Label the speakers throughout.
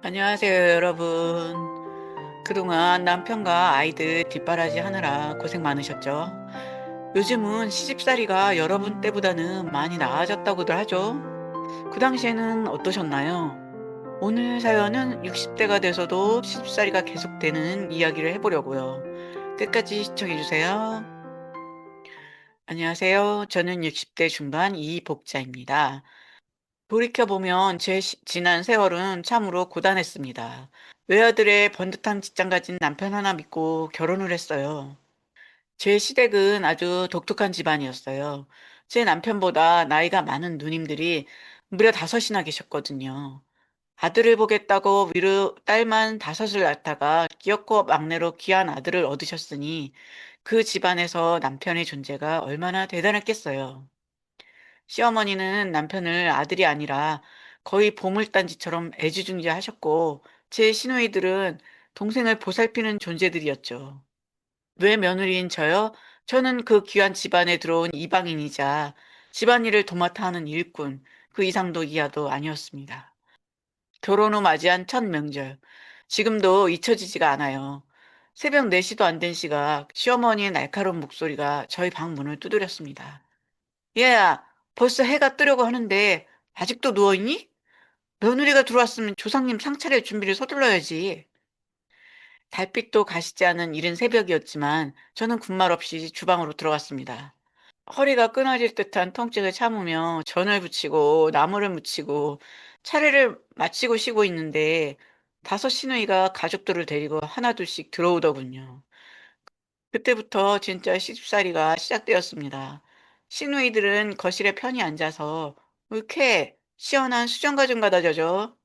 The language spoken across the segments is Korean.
Speaker 1: 안녕하세요, 여러분. 그동안 남편과 아이들 뒷바라지 하느라 고생 많으셨죠? 요즘은 시집살이가 여러분 때보다는 많이 나아졌다고들 하죠? 그 당시에는 어떠셨나요? 오늘 사연은 60대가 돼서도 시집살이가 계속되는 이야기를 해보려고요. 끝까지 시청해주세요. 안녕하세요. 저는 60대 중반 이복자입니다. 돌이켜보면 제 지난 세월은 참으로 고단했습니다. 외아들의 번듯한 직장 가진 남편 하나 믿고 결혼을 했어요. 제 시댁은 아주 독특한 집안이었어요. 제 남편보다 나이가 많은 누님들이 무려 다섯이나 계셨거든요. 아들을 보겠다고 위로 딸만 다섯을 낳다가 기어코 막내로 귀한 아들을 얻으셨으니 그 집안에서 남편의 존재가 얼마나 대단했겠어요. 시어머니는 남편을 아들이 아니라 거의 보물단지처럼 애지중지하셨고, 제 시누이들은 동생을 보살피는 존재들이었죠. 왜 며느리인 저요? 저는 그 귀한 집안에 들어온 이방인이자 집안일을 도맡아 하는 일꾼, 그 이상도 이하도 아니었습니다. 결혼 후 맞이한 첫 명절. 지금도 잊혀지지가 않아요. 새벽 4시도 안 된 시각, 시어머니의 날카로운 목소리가 저희 방 문을 두드렸습니다. 얘야, 벌써 해가 뜨려고 하는데 아직도 누워있니? 며느리가 들어왔으면 조상님 상 차릴 준비를 서둘러야지. 달빛도 가시지 않은 이른 새벽이었지만 저는 군말 없이 주방으로 들어갔습니다. 허리가 끊어질 듯한 통증을 참으며 전을 붙이고 나무를 묻히고 차례를 마치고 쉬고 있는데 다섯 시누이가 가족들을 데리고 하나둘씩 들어오더군요. 그때부터 진짜 시집살이가 시작되었습니다. 시누이들은 거실에 편히 앉아서 옳게 시원한 수정과 좀 갖다 줘줘.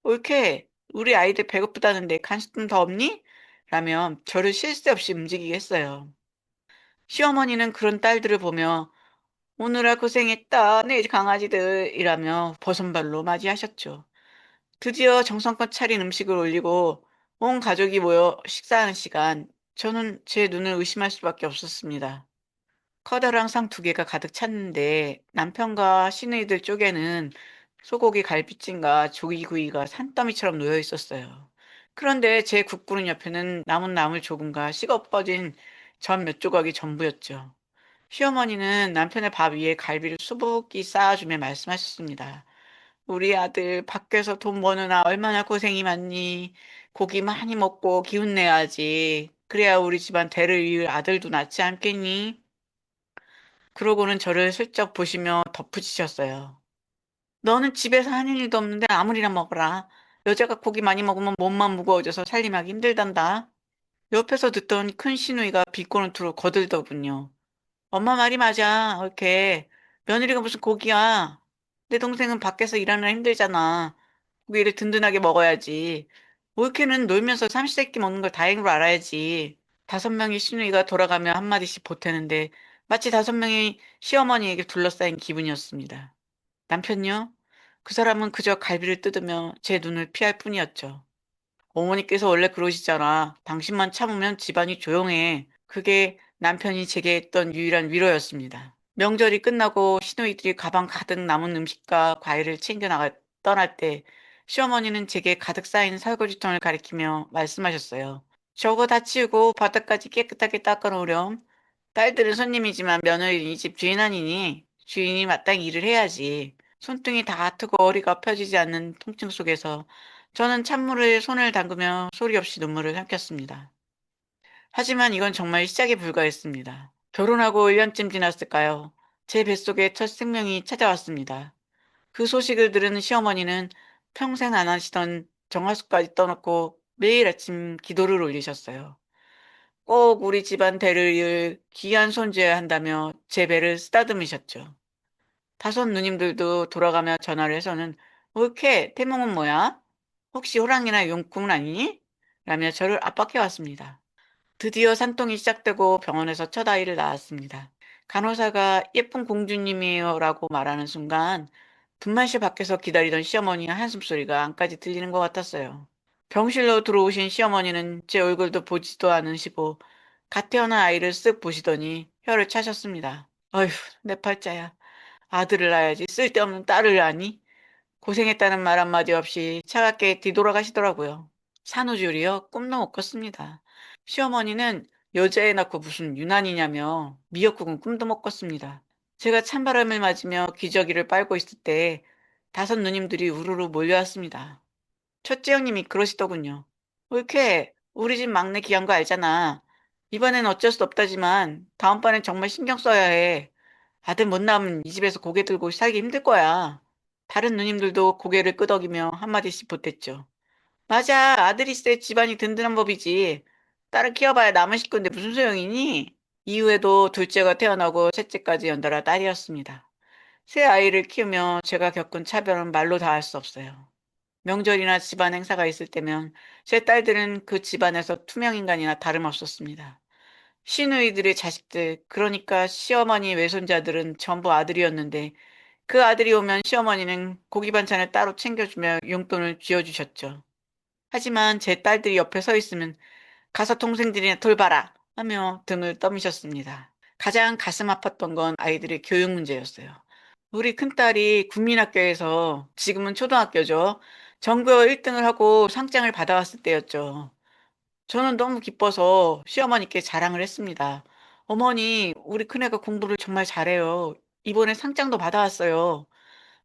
Speaker 1: 옳게 우리 아이들 배고프다는데 간식 좀 더 없니? 라며 저를 쉴 새 없이 움직이게 했어요. 시어머니는 그런 딸들을 보며 오느라 고생했다 내 강아지들 이라며 버선발로 맞이하셨죠. 드디어 정성껏 차린 음식을 올리고 온 가족이 모여 식사하는 시간, 저는 제 눈을 의심할 수밖에 없었습니다. 커다란 상 두 개가 가득 찼는데 남편과 시누이들 쪽에는 소고기 갈비찜과 조기구이가 산더미처럼 놓여 있었어요. 그런데 제 국그릇 옆에는 남은 나물 조금과 식어 빠진 전 몇 조각이 전부였죠. 시어머니는 남편의 밥 위에 갈비를 수북히 쌓아주며 말씀하셨습니다. 우리 아들 밖에서 돈 버느라 얼마나 고생이 많니? 고기 많이 먹고 기운 내야지. 그래야 우리 집안 대를 이을 아들도 낳지 않겠니? 그러고는 저를 슬쩍 보시며 덧붙이셨어요. 너는 집에서 하는 일도 없는데 아무리나 먹어라. 여자가 고기 많이 먹으면 몸만 무거워져서 살림하기 힘들단다. 옆에서 듣던 큰 시누이가 비꼬는 투로 거들더군요. 엄마 말이 맞아. 이렇게 며느리가 무슨 고기야. 내 동생은 밖에서 일하느라 힘들잖아. 고기를 든든하게 먹어야지. 올케는 놀면서 삼시세끼 먹는 걸 다행으로 알아야지. 다섯 명의 시누이가 돌아가며 한마디씩 보태는데 마치 다섯 명의 시어머니에게 둘러싸인 기분이었습니다. 남편요? 그 사람은 그저 갈비를 뜯으며 제 눈을 피할 뿐이었죠. 어머니께서 원래 그러시잖아. 당신만 참으면 집안이 조용해. 그게 남편이 제게 했던 유일한 위로였습니다. 명절이 끝나고 시누이들이 가방 가득 남은 음식과 과일을 챙겨 나가 떠날 때 시어머니는 제게 가득 쌓인 설거지통을 가리키며 말씀하셨어요. 저거 다 치우고 바닥까지 깨끗하게 닦아놓으렴. 딸들은 손님이지만 며느리는 이 집 주인 아니니 주인이 마땅히 일을 해야지. 손등이 다 아프고 어리가 펴지지 않는 통증 속에서 저는 찬물에 손을 담그며 소리 없이 눈물을 삼켰습니다. 하지만 이건 정말 시작에 불과했습니다. 결혼하고 1년쯤 지났을까요? 제 뱃속에 첫 생명이 찾아왔습니다. 그 소식을 들은 시어머니는 평생 안 하시던 정화수까지 떠놓고 매일 아침 기도를 올리셨어요. 꼭 우리 집안 대를 이을 귀한 손주여야 한다며 제 배를 쓰다듬으셨죠. 다섯 누님들도 돌아가며 전화를 해서는 옳게 태몽은 뭐야? 혹시 호랑이나 용궁은 아니니? 라며 저를 압박해 왔습니다. 드디어 산통이 시작되고 병원에서 첫 아이를 낳았습니다. 간호사가 예쁜 공주님이에요 라고 말하는 순간 분만실 밖에서 기다리던 시어머니의 한숨소리가 안까지 들리는 것 같았어요. 병실로 들어오신 시어머니는 제 얼굴도 보지도 않으시고 갓 태어난 아이를 쓱 보시더니 혀를 차셨습니다. 어휴, 내 팔자야. 아들을 낳아야지 쓸데없는 딸을 낳니? 고생했다는 말 한마디 없이 차갑게 뒤돌아가시더라고요. 산후조리요? 꿈도 못 꿨습니다. 시어머니는 여자애 낳고 무슨 유난이냐며 미역국은 꿈도 못 꿨습니다. 제가 찬바람을 맞으며 기저귀를 빨고 있을 때 다섯 누님들이 우르르 몰려왔습니다. 첫째 형님이 그러시더군요. 왜 이렇게 우리 집 막내 귀한 거 알잖아. 이번엔 어쩔 수 없다지만 다음번엔 정말 신경 써야 해. 아들 못 낳으면 이 집에서 고개 들고 살기 힘들 거야. 다른 누님들도 고개를 끄덕이며 한마디씩 보탰죠. 맞아, 아들이 있어야 집안이 든든한 법이지. 딸을 키워봐야 남은 식구인데 무슨 소용이니? 이후에도 둘째가 태어나고 셋째까지 연달아 딸이었습니다. 새 아이를 키우며 제가 겪은 차별은 말로 다 할 수 없어요. 명절이나 집안 행사가 있을 때면 제 딸들은 그 집안에서 투명인간이나 다름없었습니다. 시누이들의 자식들, 그러니까 시어머니 외손자들은 전부 아들이었는데 그 아들이 오면 시어머니는 고기 반찬을 따로 챙겨주며 용돈을 쥐어주셨죠. 하지만 제 딸들이 옆에 서 있으면 가서 동생들이나 돌봐라 하며 등을 떠미셨습니다. 가장 가슴 아팠던 건 아이들의 교육 문제였어요. 우리 큰딸이 국민학교에서 지금은 초등학교죠. 전교 1등을 하고 상장을 받아왔을 때였죠. 저는 너무 기뻐서 시어머니께 자랑을 했습니다. 어머니, 우리 큰애가 공부를 정말 잘해요. 이번에 상장도 받아왔어요.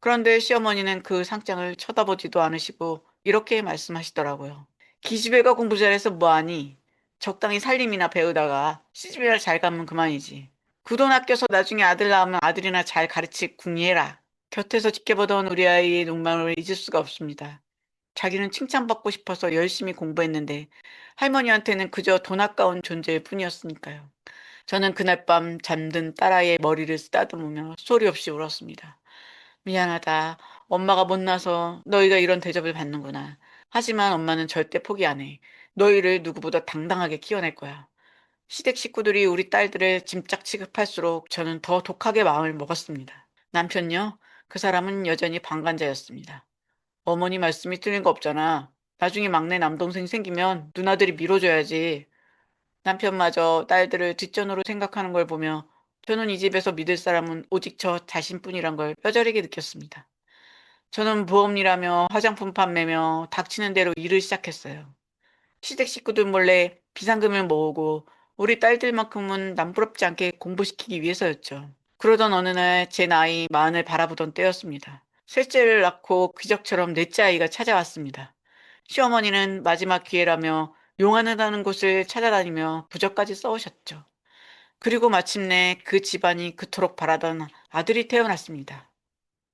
Speaker 1: 그런데 시어머니는 그 상장을 쳐다보지도 않으시고 이렇게 말씀하시더라고요. 기집애가 공부 잘해서 뭐하니? 적당히 살림이나 배우다가 시집이나 잘 가면 그만이지. 그 돈 아껴서 나중에 아들 낳으면 아들이나 잘 가르칠 궁리해라. 곁에서 지켜보던 우리 아이의 눈망울을 잊을 수가 없습니다. 자기는 칭찬받고 싶어서 열심히 공부했는데 할머니한테는 그저 돈 아까운 존재일 뿐이었으니까요. 저는 그날 밤 잠든 딸아이의 머리를 쓰다듬으며 소리 없이 울었습니다. 미안하다. 엄마가 못나서 너희가 이런 대접을 받는구나. 하지만 엄마는 절대 포기 안 해. 너희를 누구보다 당당하게 키워낼 거야. 시댁 식구들이 우리 딸들을 짐짝 취급할수록 저는 더 독하게 마음을 먹었습니다. 남편요? 그 사람은 여전히 방관자였습니다. 어머니 말씀이 틀린 거 없잖아. 나중에 막내 남동생 생기면 누나들이 밀어줘야지. 남편마저 딸들을 뒷전으로 생각하는 걸 보며 저는 이 집에서 믿을 사람은 오직 저 자신뿐이란 걸 뼈저리게 느꼈습니다. 저는 보험일하며 화장품 판매며 닥치는 대로 일을 시작했어요. 시댁 식구들 몰래 비상금을 모으고 우리 딸들만큼은 남부럽지 않게 공부시키기 위해서였죠. 그러던 어느 날 제 나이 마흔을 바라보던 때였습니다. 셋째를 낳고 기적처럼 넷째 아이가 찾아왔습니다. 시어머니는 마지막 기회라며 용하다는 곳을 찾아다니며 부적까지 써오셨죠. 그리고 마침내 그 집안이 그토록 바라던 아들이 태어났습니다.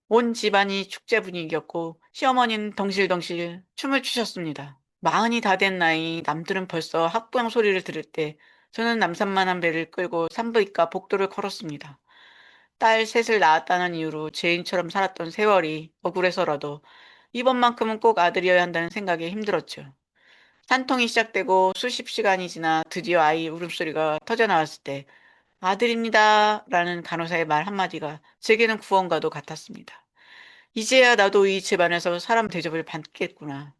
Speaker 1: 온 집안이 축제 분위기였고 시어머니는 덩실덩실 춤을 추셨습니다. 마흔이 다 된 나이 남들은 벌써 학부형 소리를 들을 때 저는 남산만한 배를 끌고 산부인과 복도를 걸었습니다. 딸 셋을 낳았다는 이유로 죄인처럼 살았던 세월이 억울해서라도 이번만큼은 꼭 아들이어야 한다는 생각에 힘들었죠. 산통이 시작되고 수십 시간이 지나 드디어 아이 울음소리가 터져나왔을 때 아들입니다 라는 간호사의 말 한마디가 제게는 구원과도 같았습니다. 이제야 나도 이 집안에서 사람 대접을 받겠구나.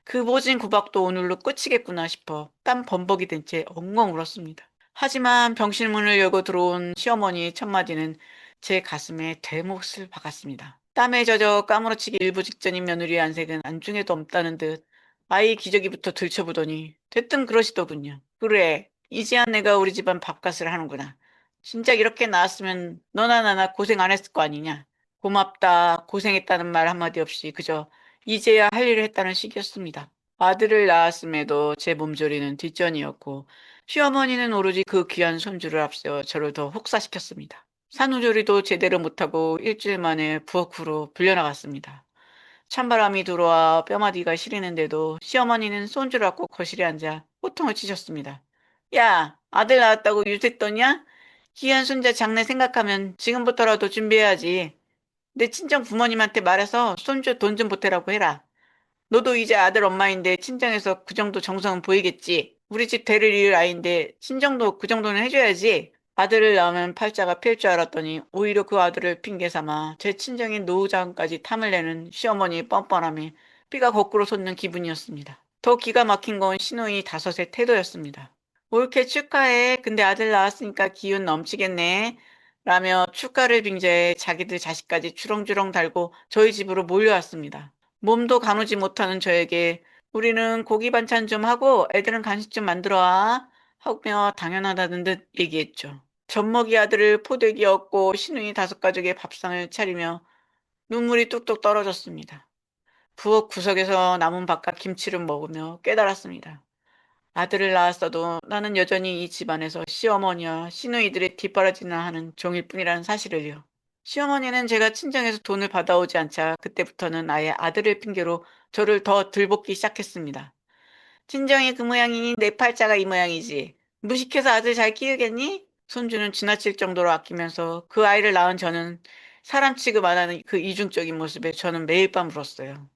Speaker 1: 그 모진 구박도 오늘로 끝이겠구나 싶어 땀 범벅이 된 채 엉엉 울었습니다. 하지만 병실문을 열고 들어온 시어머니의 첫마디는 제 가슴에 대못을 박았습니다. 땀에 젖어 까무러치기 일부 직전인 며느리의 안색은 안중에도 없다는 듯 아이 기저귀부터 들춰보더니 대뜸 그러시더군요. 그래, 이제야 내가 우리 집안 밥값을 하는구나. 진작 이렇게 나왔으면 너나 나나 고생 안 했을 거 아니냐. 고맙다, 고생했다는 말 한마디 없이 그저 이제야 할 일을 했다는 식이었습니다. 아들을 낳았음에도 제 몸조리는 뒷전이었고 시어머니는 오로지 그 귀한 손주를 앞세워 저를 더 혹사시켰습니다. 산후조리도 제대로 못하고 일주일 만에 부엌으로 불려나갔습니다. 찬바람이 들어와 뼈마디가 시리는데도 시어머니는 손주를 안고 거실에 앉아 호통을 치셨습니다. 야, 아들 낳았다고 유세 떠냐? 귀한 손자 장래 생각하면 지금부터라도 준비해야지. 내 친정 부모님한테 말해서 손주 돈 좀 보태라고 해라. 너도 이제 아들 엄마인데 친정에서 그 정도 정성은 보이겠지. 우리 집 대를 이을 아이인데 친정도 그 정도는 해줘야지. 아들을 낳으면 팔자가 필 줄 알았더니 오히려 그 아들을 핑계 삼아 제 친정인 노후자금까지 탐을 내는 시어머니의 뻔뻔함에 피가 거꾸로 솟는 기분이었습니다. 더 기가 막힌 건 시누이 다섯의 태도였습니다. 옳게 축하해. 근데 아들 낳았으니까 기운 넘치겠네. 라며 축가를 빙자해 자기들 자식까지 주렁주렁 달고 저희 집으로 몰려왔습니다. 몸도 가누지 못하는 저에게 우리는 고기 반찬 좀 하고 애들은 간식 좀 만들어 와 하며 당연하다는 듯 얘기했죠. 젖먹이 아들을 포대기 얻고 시누이 다섯 가족의 밥상을 차리며 눈물이 뚝뚝 떨어졌습니다. 부엌 구석에서 남은 밥과 김치를 먹으며 깨달았습니다. 아들을 낳았어도 나는 여전히 이 집안에서 시어머니와 시누이들의 뒷바라지나 하는 종일 뿐이라는 사실을요. 시어머니는 제가 친정에서 돈을 받아오지 않자 그때부터는 아예 아들을 핑계로 저를 더 들볶기 시작했습니다. 친정이 그 모양이니 내 팔자가 이 모양이지. 무식해서 아들 잘 키우겠니? 손주는 지나칠 정도로 아끼면서 그 아이를 낳은 저는 사람 취급 안 하는 그 이중적인 모습에 저는 매일 밤 울었어요.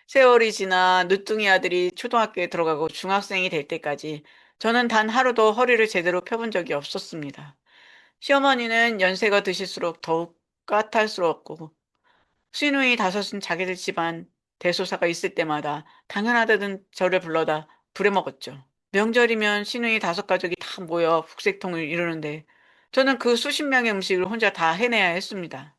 Speaker 1: 세월이 지나 늦둥이 아들이 초등학교에 들어가고 중학생이 될 때까지 저는 단 하루도 허리를 제대로 펴본 적이 없었습니다. 시어머니는 연세가 드실수록 더욱 까탈스러웠고 시누이 다섯은 자기들 집안 대소사가 있을 때마다 당연하다던 저를 불러다 부려먹었죠. 명절이면 시누이 다섯 가족이 다 모여 북새통을 이루는데 저는 그 수십 명의 음식을 혼자 다 해내야 했습니다.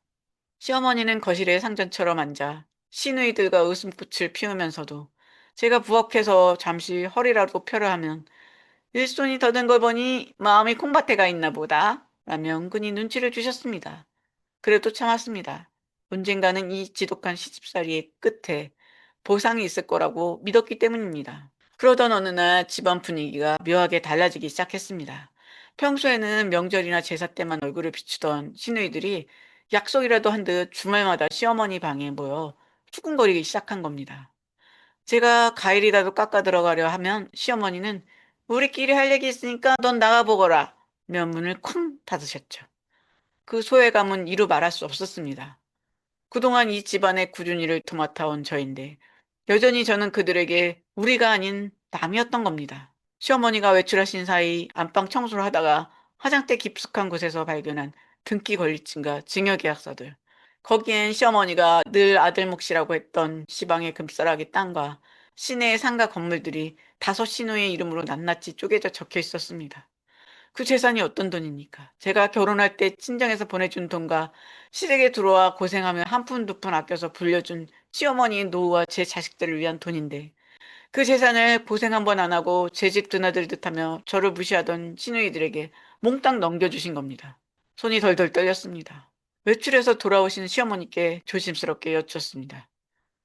Speaker 1: 시어머니는 거실에 상전처럼 앉아 시누이들과 웃음꽃을 피우면서도 제가 부엌에서 잠시 허리라도 펴려 하면 일손이 더든 걸 보니 마음이 콩밭에 가 있나 보다 라며 은근히 눈치를 주셨습니다. 그래도 참았습니다. 언젠가는 이 지독한 시집살이의 끝에 보상이 있을 거라고 믿었기 때문입니다. 그러던 어느 날 집안 분위기가 묘하게 달라지기 시작했습니다. 평소에는 명절이나 제사 때만 얼굴을 비추던 시누이들이 약속이라도 한 듯 주말마다 시어머니 방에 모여 수군거리기 시작한 겁니다. 제가 과일이라도 깎아 들어가려 하면 시어머니는 우리끼리 할 얘기 있으니까 넌 나가보거라 면 문을 쾅 닫으셨죠. 그 소외감은 이루 말할 수 없었습니다. 그동안 이 집안의 꾸준히를 도맡아온 저인데 여전히 저는 그들에게 우리가 아닌 남이었던 겁니다. 시어머니가 외출하신 사이 안방 청소를 하다가 화장대 깊숙한 곳에서 발견한 등기 권리증과 증여계약서들. 거기엔 시어머니가 늘 아들 몫이라고 했던 시방의 금싸라기 땅과 시내의 상가 건물들이 다섯 시누의 이름으로 낱낱이 쪼개져 적혀 있었습니다. 그 재산이 어떤 돈입니까? 제가 결혼할 때 친정에서 보내준 돈과 시댁에 들어와 고생하며 한 푼 두 푼 아껴서 불려준 시어머니의 노후와 제 자식들을 위한 돈인데 그 재산을 고생 한 번 안 하고 제 집 드나들 듯하며 저를 무시하던 시누이들에게 몽땅 넘겨주신 겁니다. 손이 덜덜 떨렸습니다. 외출해서 돌아오신 시어머니께 조심스럽게 여쭙습니다.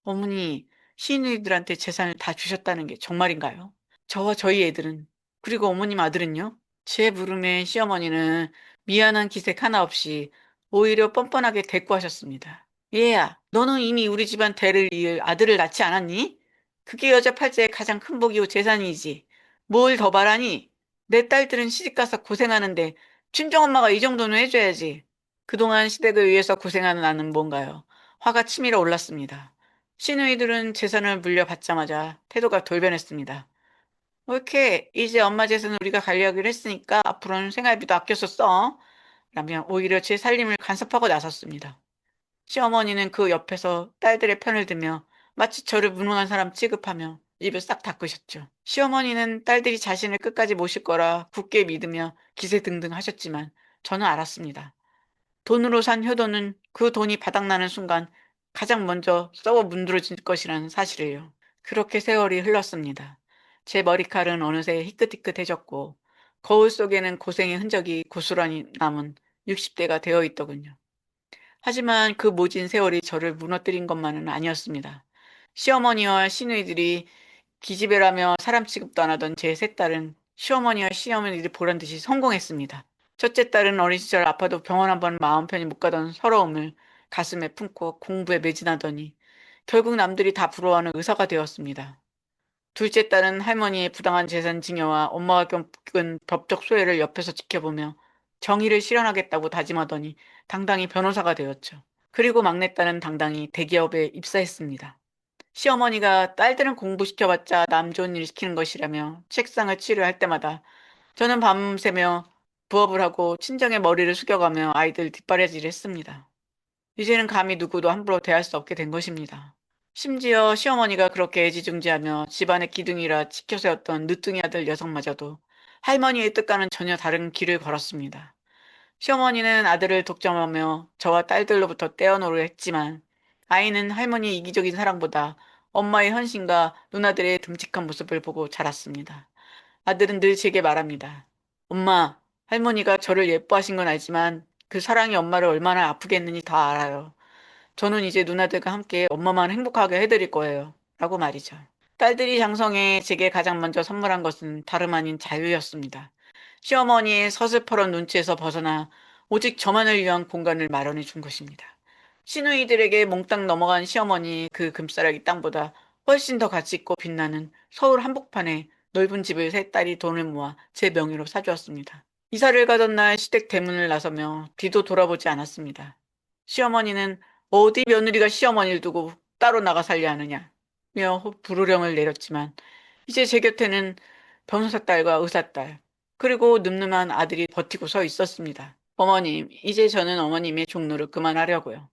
Speaker 1: 어머니, 시누이들한테 재산을 다 주셨다는 게 정말인가요? 저와 저희 애들은, 그리고 어머님 아들은요? 제 물음에 시어머니는 미안한 기색 하나 없이 오히려 뻔뻔하게 대꾸하셨습니다. 얘야, 너는 이미 우리 집안 대를 이을 아들을 낳지 않았니? 그게 여자 팔자의 가장 큰 복이고 재산이지. 뭘 더 바라니? 내 딸들은 시집가서 고생하는데 친정엄마가 이 정도는 해줘야지. 그동안 시댁을 위해서 고생하는 나는 뭔가요? 화가 치밀어 올랐습니다. 시누이들은 재산을 물려받자마자 태도가 돌변했습니다. 옳게 이제 엄마 재산 우리가 관리하기로 했으니까 앞으로는 생활비도 아껴서 써. 라며 오히려 제 살림을 간섭하고 나섰습니다. 시어머니는 그 옆에서 딸들의 편을 들며 마치 저를 무능한 사람 취급하며 입을 싹 닫으셨죠. 시어머니는 딸들이 자신을 끝까지 모실 거라 굳게 믿으며 기세등등 하셨지만 저는 알았습니다. 돈으로 산 효도는 그 돈이 바닥나는 순간 가장 먼저 썩어 문드러질 것이라는 사실을요. 그렇게 세월이 흘렀습니다. 제 머리칼은 어느새 희끗희끗해졌고 거울 속에는 고생의 흔적이 고스란히 남은 60대가 되어 있더군요. 하지만 그 모진 세월이 저를 무너뜨린 것만은 아니었습니다. 시어머니와 시누이들이 기집애라며 사람 취급도 안 하던 제 세 딸은 시어머니와 시어머니들이 보란 듯이 성공했습니다. 첫째 딸은 어린 시절 아파도 병원 한 번 마음 편히 못 가던 서러움을 가슴에 품고 공부에 매진하더니 결국 남들이 다 부러워하는 의사가 되었습니다. 둘째 딸은 할머니의 부당한 재산 증여와 엄마가 겪은 법적 소외를 옆에서 지켜보며 정의를 실현하겠다고 다짐하더니 당당히 변호사가 되었죠. 그리고 막내딸은 당당히 대기업에 입사했습니다. 시어머니가 딸들은 공부시켜봤자 남 좋은 일 시키는 것이라며 책상을 치료할 때마다 저는 밤새며 부업을 하고 친정의 머리를 숙여가며 아이들 뒷바라지를 했습니다. 이제는 감히 누구도 함부로 대할 수 없게 된 것입니다. 심지어 시어머니가 그렇게 애지중지하며 집안의 기둥이라 지켜 세웠던 늦둥이 아들 녀석마저도 할머니의 뜻과는 전혀 다른 길을 걸었습니다. 시어머니는 아들을 독점하며 저와 딸들로부터 떼어놓으려 했지만 아이는 할머니의 이기적인 사랑보다 엄마의 헌신과 누나들의 듬직한 모습을 보고 자랐습니다. 아들은 늘 제게 말합니다. 엄마, 할머니가 저를 예뻐하신 건 알지만 그 사랑이 엄마를 얼마나 아프게 했는지 다 알아요. 저는 이제 누나들과 함께 엄마만 행복하게 해드릴 거예요. 라고 말이죠. 딸들이 장성에 제게 가장 먼저 선물한 것은 다름 아닌 자유였습니다. 시어머니의 서슬퍼런 눈치에서 벗어나 오직 저만을 위한 공간을 마련해 준 것입니다. 시누이들에게 몽땅 넘어간 시어머니 그 금싸라기 땅보다 훨씬 더 가치 있고 빛나는 서울 한복판에 넓은 집을 세 딸이 돈을 모아 제 명의로 사주었습니다. 이사를 가던 날 시댁 대문을 나서며 뒤도 돌아보지 않았습니다. 시어머니는 어디 며느리가 시어머니를 두고 따로 나가 살려 하느냐 며 불호령을 내렸지만 이제 제 곁에는 변호사 딸과 의사 딸 그리고 늠름한 아들이 버티고 서 있었습니다. 어머님, 이제 저는 어머님의 종로를 그만하려고요.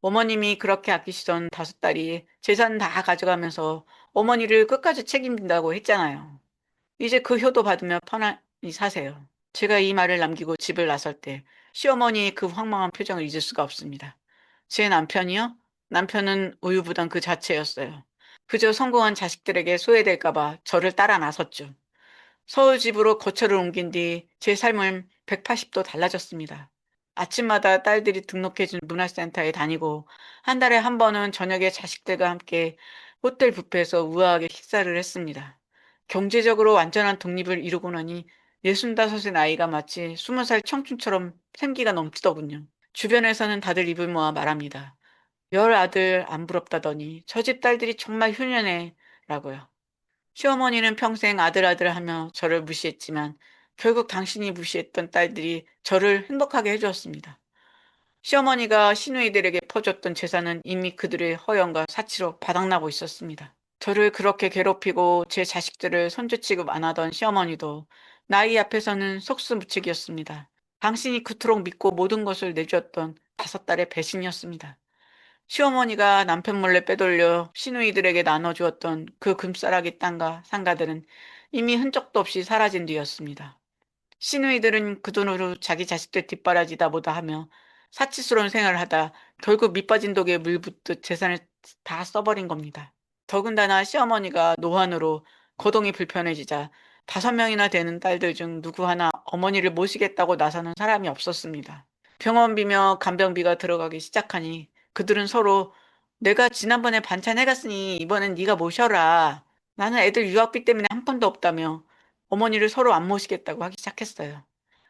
Speaker 1: 어머님이 그렇게 아끼시던 다섯 딸이 재산 다 가져가면서 어머니를 끝까지 책임진다고 했잖아요. 이제 그 효도 받으며 편안히 사세요. 제가 이 말을 남기고 집을 나설 때 시어머니의 그 황망한 표정을 잊을 수가 없습니다. 제 남편이요? 남편은 우유부단 그 자체였어요. 그저 성공한 자식들에게 소외될까봐 저를 따라 나섰죠. 서울 집으로 거처를 옮긴 뒤 제 삶은 180도 달라졌습니다. 아침마다 딸들이 등록해준 문화센터에 다니고 한 달에 한 번은 저녁에 자식들과 함께 호텔 뷔페에서 우아하게 식사를 했습니다. 경제적으로 완전한 독립을 이루고 나니 65의 나이가 마치 20살 청춘처럼 생기가 넘치더군요. 주변에서는 다들 입을 모아 말합니다. 열 아들 안 부럽다더니 저 집 딸들이 정말 효녀네 라고요. 시어머니는 평생 아들 하며 저를 무시했지만 결국 당신이 무시했던 딸들이 저를 행복하게 해주었습니다. 시어머니가 시누이들에게 퍼줬던 재산은 이미 그들의 허영과 사치로 바닥나고 있었습니다. 저를 그렇게 괴롭히고 제 자식들을 손주 취급 안 하던 시어머니도 나이 앞에서는 속수무책이었습니다. 당신이 그토록 믿고 모든 것을 내주었던 다섯 딸의 배신이었습니다. 시어머니가 남편 몰래 빼돌려 시누이들에게 나눠주었던 그 금싸라기 땅과 상가들은 이미 흔적도 없이 사라진 뒤였습니다. 시누이들은 그 돈으로 자기 자식들 뒷바라지다 보다 하며 사치스러운 생활을 하다 결국 밑빠진 독에 물 붓듯 재산을 다 써버린 겁니다. 더군다나 시어머니가 노환으로 거동이 불편해지자 5명이나 되는 딸들 중 누구 하나 어머니를 모시겠다고 나서는 사람이 없었습니다. 병원비며 간병비가 들어가기 시작하니 그들은 서로 내가 지난번에 반찬 해갔으니 이번엔 네가 모셔라. 나는 애들 유학비 때문에 한 푼도 없다며 어머니를 서로 안 모시겠다고 하기 시작했어요.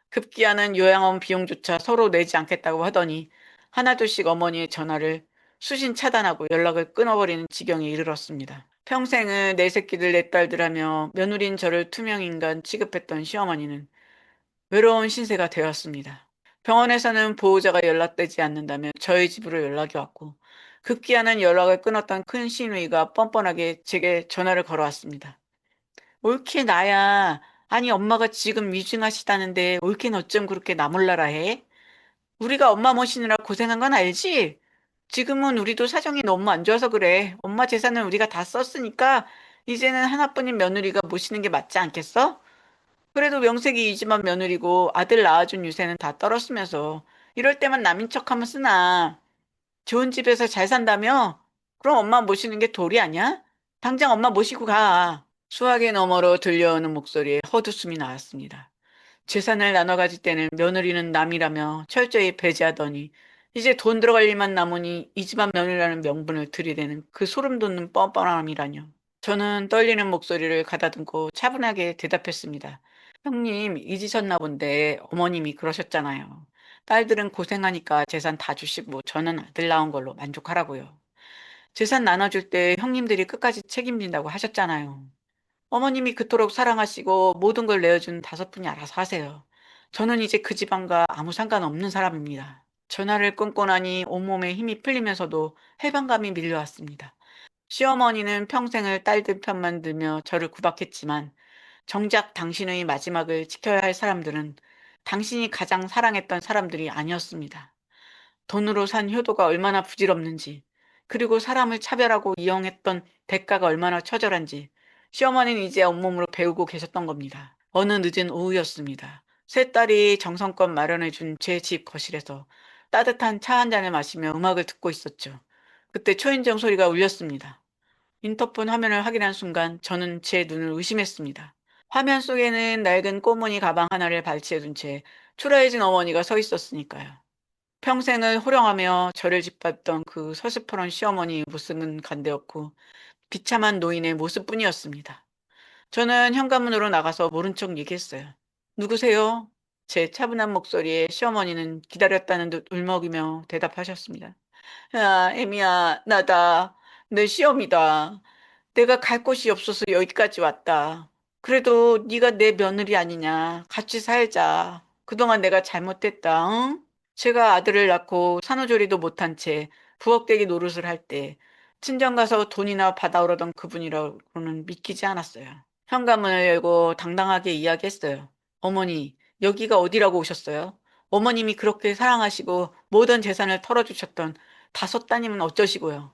Speaker 1: 급기야는 요양원 비용조차 서로 내지 않겠다고 하더니 하나둘씩 어머니의 전화를 수신 차단하고 연락을 끊어버리는 지경에 이르렀습니다. 평생을 내 새끼들 내 딸들 하며 며느리인 저를 투명인간 취급했던 시어머니는 외로운 신세가 되었습니다. 병원에서는 보호자가 연락되지 않는다며 저희 집으로 연락이 왔고 급기야는 연락을 끊었던 큰 시누이가 뻔뻔하게 제게 전화를 걸어왔습니다. 옳게 나야. 아니 엄마가 지금 위중하시다는데 옳게는 어쩜 그렇게 나 몰라라 해? 우리가 엄마 모시느라 고생한 건 알지? 지금은 우리도 사정이 너무 안 좋아서 그래. 엄마 재산은 우리가 다 썼으니까 이제는 하나뿐인 며느리가 모시는 게 맞지 않겠어? 그래도 명색이 이지만 며느리고 아들 낳아준 유세는 다 떨었으면서 이럴 때만 남인 척하면 쓰나. 좋은 집에서 잘 산다며? 그럼 엄마 모시는 게 도리 아니야? 당장 엄마 모시고 가. 수화기 너머로 들려오는 목소리에 헛웃음이 나왔습니다. 재산을 나눠 가질 때는 며느리는 남이라며 철저히 배제하더니 이제 돈 들어갈 일만 남으니 이 집안 며느리라는 명분을 들이대는 그 소름 돋는 뻔뻔함이라뇨. 저는 떨리는 목소리를 가다듬고 차분하게 대답했습니다. 형님, 잊으셨나 본데 어머님이 그러셨잖아요. 딸들은 고생하니까 재산 다 주시고 저는 아들 낳은 걸로 만족하라고요. 재산 나눠줄 때 형님들이 끝까지 책임진다고 하셨잖아요. 어머님이 그토록 사랑하시고 모든 걸 내어준 다섯 분이 알아서 하세요. 저는 이제 그 집안과 아무 상관없는 사람입니다. 전화를 끊고 나니 온몸에 힘이 풀리면서도 해방감이 밀려왔습니다. 시어머니는 평생을 딸들 편만 들며 저를 구박했지만 정작 당신의 마지막을 지켜야 할 사람들은 당신이 가장 사랑했던 사람들이 아니었습니다. 돈으로 산 효도가 얼마나 부질없는지, 그리고 사람을 차별하고 이용했던 대가가 얼마나 처절한지 시어머니는 이제 온몸으로 배우고 계셨던 겁니다. 어느 늦은 오후였습니다. 새 딸이 정성껏 마련해준 제 집 거실에서 따뜻한 차 한 잔을 마시며 음악을 듣고 있었죠. 그때 초인종 소리가 울렸습니다. 인터폰 화면을 확인한 순간 저는 제 눈을 의심했습니다. 화면 속에는 낡은 꽃무늬 가방 하나를 발치해둔 채 초라해진 어머니가 서 있었으니까요. 평생을 호령하며 저를 짓밟던 그 서슬퍼런 시어머니의 모습은 간대었고 비참한 노인의 모습뿐이었습니다. 저는 현관문으로 나가서 모른 척 얘기했어요. 누구세요? 제 차분한 목소리에 시어머니는 기다렸다는 듯 울먹이며 대답하셨습니다. 야, 애미야, 나다. 내 시어미다. 내가 갈 곳이 없어서 여기까지 왔다. 그래도 네가 내 며느리 아니냐. 같이 살자. 그동안 내가 잘못했다. 응? 제가 아들을 낳고 산후조리도 못한 채 부엌대기 노릇을 할 때 친정 가서 돈이나 받아오려던 그분이라고는 믿기지 않았어요. 현관문을 열고 당당하게 이야기했어요. 어머니, 여기가 어디라고 오셨어요? 어머님이 그렇게 사랑하시고 모든 재산을 털어주셨던 다섯 따님은 어쩌시고요?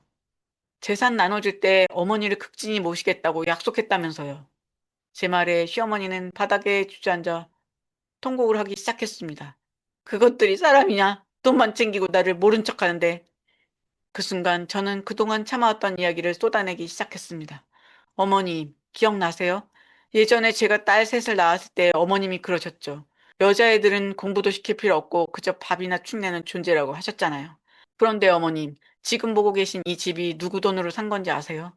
Speaker 1: 재산 나눠줄 때 어머니를 극진히 모시겠다고 약속했다면서요. 제 말에 시어머니는 바닥에 주저앉아 통곡을 하기 시작했습니다. 그것들이 사람이냐? 돈만 챙기고 나를 모른 척하는데 그 순간 저는 그동안 참아왔던 이야기를 쏟아내기 시작했습니다. 어머님, 기억나세요? 예전에 제가 딸 셋을 낳았을 때 어머님이 그러셨죠. 여자애들은 공부도 시킬 필요 없고 그저 밥이나 축내는 존재라고 하셨잖아요. 그런데 어머님, 지금 보고 계신 이 집이 누구 돈으로 산 건지 아세요?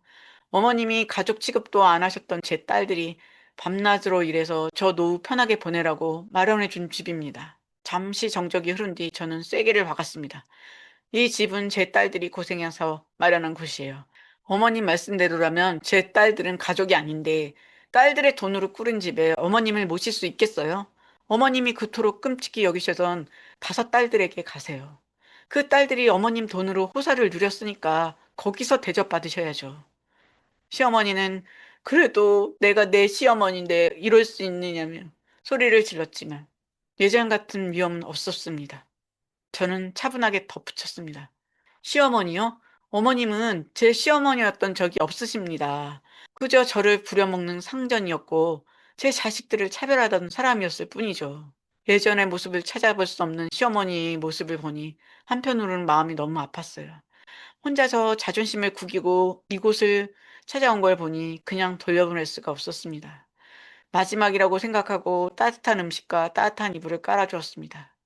Speaker 1: 어머님이 가족 취급도 안 하셨던 제 딸들이 밤낮으로 일해서 저 노후 편하게 보내라고 마련해 준 집입니다. 잠시 정적이 흐른 뒤 저는 쐐기를 박았습니다. 이 집은 제 딸들이 고생해서 마련한 곳이에요. 어머님 말씀대로라면 제 딸들은 가족이 아닌데 딸들의 돈으로 꾸린 집에 어머님을 모실 수 있겠어요? 어머님이 그토록 끔찍히 여기셔선 다섯 딸들에게 가세요. 그 딸들이 어머님 돈으로 호사를 누렸으니까 거기서 대접받으셔야죠. 시어머니는 그래도 내가 내 시어머니인데 이럴 수 있느냐며 소리를 질렀지만 예전 같은 위험은 없었습니다. 저는 차분하게 덧붙였습니다. 시어머니요? 어머님은 제 시어머니였던 적이 없으십니다. 그저 저를 부려먹는 상전이었고 제 자식들을 차별하던 사람이었을 뿐이죠. 예전의 모습을 찾아볼 수 없는 시어머니의 모습을 보니 한편으로는 마음이 너무 아팠어요. 혼자서 자존심을 구기고 이곳을 찾아온 걸 보니 그냥 돌려보낼 수가 없었습니다. 마지막이라고 생각하고 따뜻한 음식과 따뜻한 이불을 깔아주었습니다.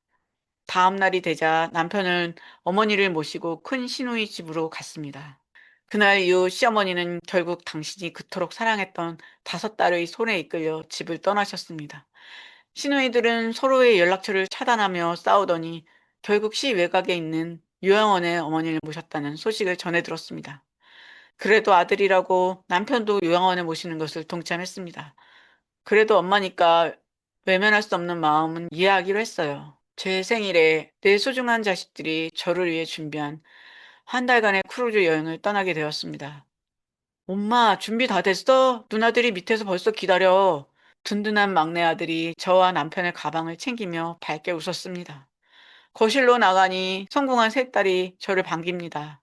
Speaker 1: 다음 날이 되자 남편은 어머니를 모시고 큰 시누이 집으로 갔습니다. 그날 이후 시어머니는 결국 당신이 그토록 사랑했던 다섯 딸의 손에 이끌려 집을 떠나셨습니다. 시누이들은 서로의 연락처를 차단하며 싸우더니 결국 시 외곽에 있는 요양원에 어머니를 모셨다는 소식을 전해 들었습니다. 그래도 아들이라고 남편도 요양원에 모시는 것을 동참했습니다. 그래도 엄마니까 외면할 수 없는 마음은 이해하기로 했어요. 제 생일에 내 소중한 자식들이 저를 위해 준비한 한 달간의 크루즈 여행을 떠나게 되었습니다. 엄마, 준비 다 됐어? 누나들이 밑에서 벌써 기다려. 든든한 막내 아들이 저와 남편의 가방을 챙기며 밝게 웃었습니다. 거실로 나가니 성공한 세 딸이 저를 반깁니다.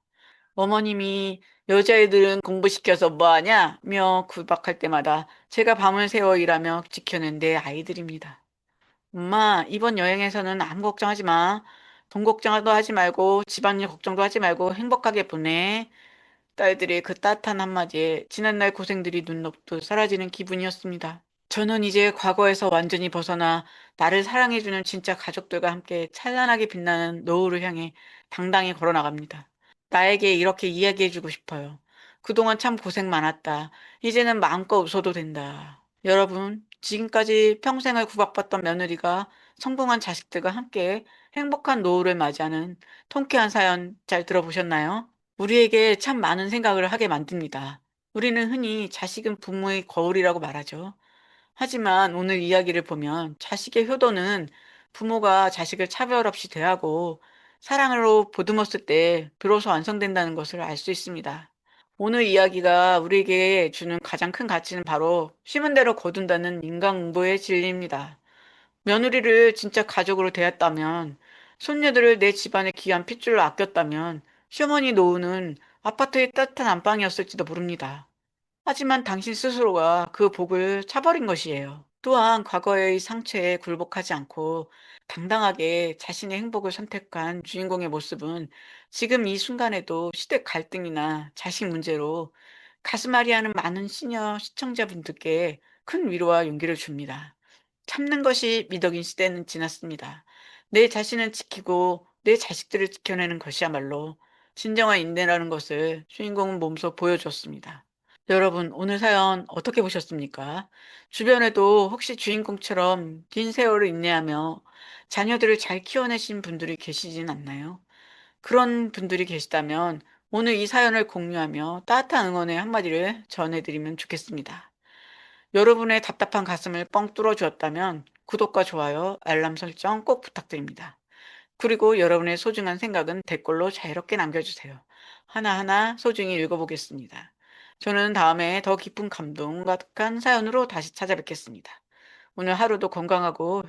Speaker 1: 어머님이 여자애들은 공부시켜서 뭐하냐? 며 구박할 때마다 제가 밤을 새워 일하며 지켜낸 내 아이들입니다. 엄마, 이번 여행에서는 아무 걱정하지 마. 돈 걱정도 하지 말고 집안일 걱정도 하지 말고 행복하게 보내. 딸들의 그 따뜻한 한마디에 지난날 고생들이 눈 녹듯 사라지는 기분이었습니다. 저는 이제 과거에서 완전히 벗어나 나를 사랑해주는 진짜 가족들과 함께 찬란하게 빛나는 노후를 향해 당당히 걸어나갑니다. 나에게 이렇게 이야기해주고 싶어요. 그동안 참 고생 많았다. 이제는 마음껏 웃어도 된다. 여러분, 지금까지 평생을 구박받던 며느리가 성공한 자식들과 함께 행복한 노후를 맞이하는 통쾌한 사연 잘 들어보셨나요? 우리에게 참 많은 생각을 하게 만듭니다. 우리는 흔히 자식은 부모의 거울이라고 말하죠. 하지만 오늘 이야기를 보면 자식의 효도는 부모가 자식을 차별 없이 대하고 사랑으로 보듬었을 때 비로소 완성된다는 것을 알 수 있습니다. 오늘 이야기가 우리에게 주는 가장 큰 가치는 바로 심은 대로 거둔다는 인간응보의 진리입니다. 며느리를 진짜 가족으로 대했다면, 손녀들을 내 집안의 귀한 핏줄로 아꼈다면, 시어머니 노후는 아파트의 따뜻한 안방이었을지도 모릅니다. 하지만 당신 스스로가 그 복을 차버린 것이에요. 또한 과거의 상처에 굴복하지 않고 당당하게 자신의 행복을 선택한 주인공의 모습은 지금 이 순간에도 시대 갈등이나 자식 문제로 가슴 아리하는 많은 시니어 시청자분들께 큰 위로와 용기를 줍니다. 참는 것이 미덕인 시대는 지났습니다. 내 자신을 지키고 내 자식들을 지켜내는 것이야말로 진정한 인내라는 것을 주인공은 몸소 보여줬습니다. 여러분, 오늘 사연 어떻게 보셨습니까? 주변에도 혹시 주인공처럼 긴 세월을 인내하며 자녀들을 잘 키워내신 분들이 계시진 않나요? 그런 분들이 계시다면 오늘 이 사연을 공유하며 따뜻한 응원의 한마디를 전해드리면 좋겠습니다. 여러분의 답답한 가슴을 뻥 뚫어주었다면 구독과 좋아요, 알람 설정 꼭 부탁드립니다. 그리고 여러분의 소중한 생각은 댓글로 자유롭게 남겨주세요. 하나하나 소중히 읽어보겠습니다. 저는 다음에 더 깊은 감동 가득한 사연으로 다시 찾아뵙겠습니다. 오늘 하루도 건강하고